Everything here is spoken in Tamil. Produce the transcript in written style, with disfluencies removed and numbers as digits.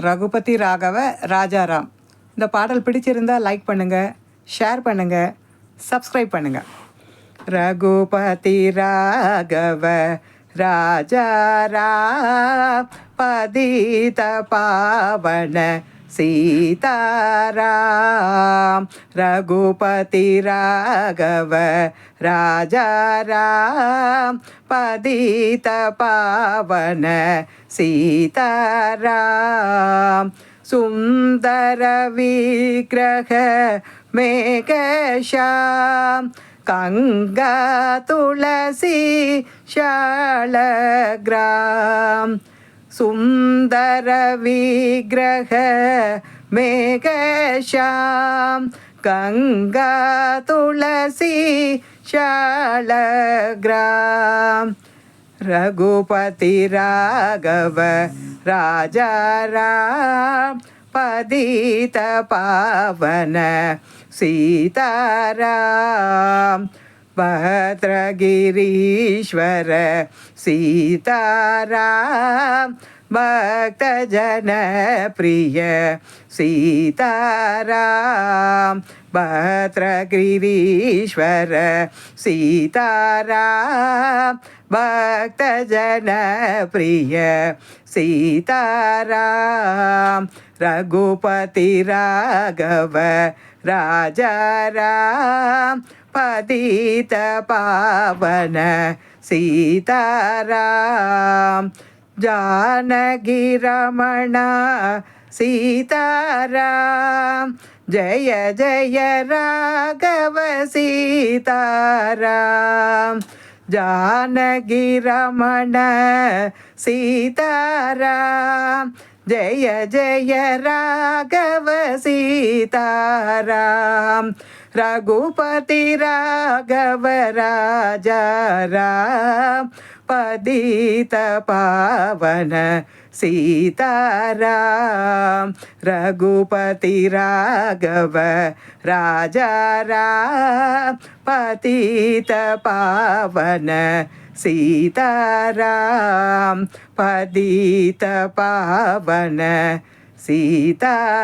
ரகுபதி ராகவ ராஜாராம். இந்த பாடல் பிடிச்சிருந்தால் லைக் பண்ணுங்கள், ஷேர் பண்ணுங்கள், சப்ஸ்கிரைப் பண்ணுங்கள். ரகுபதி ராகவ ராஜாராம் பதித பாவன சீதாராம். ரகுபதி ராகவ ராஜாராம் பதித பாவன சீதாராம். சுந்தர விக்கிரக மேகஷாம் கங்கா துளசி ஷாலக்ராம். சுந்தர விக்கிரக மேகஷாம் கங்கா துளசி ஷாலக்ராம். ரகுபதி ராகவ ராஜாராம் பதித பாவன சீதாராம். பத்ரகிரீஸ்வர சீதாராம் பக்தஜன பிரிய சீதாராம். பத்ரகிரீஸ்வர சீதாராம் பக்தஜன பிரிய சீதாராம். ரகுபதி ராகவ ராஜாராம் பதித பாவன சீதாராம். ஜானகி ரமணா சீதாராம் ஜய ஜய ராகவ சீதாராம். ஜானகி ரமண சீதாராம் ஜய ஜய ராகவ சீதாராம். ரகுபதி ராகவ ராஜாராம் பதித பாவன சீதாராம். ரகுபதி ராகவ ராஜாராம் பதித பாவன சீதாராம். பதித பாவன சீதாராம்.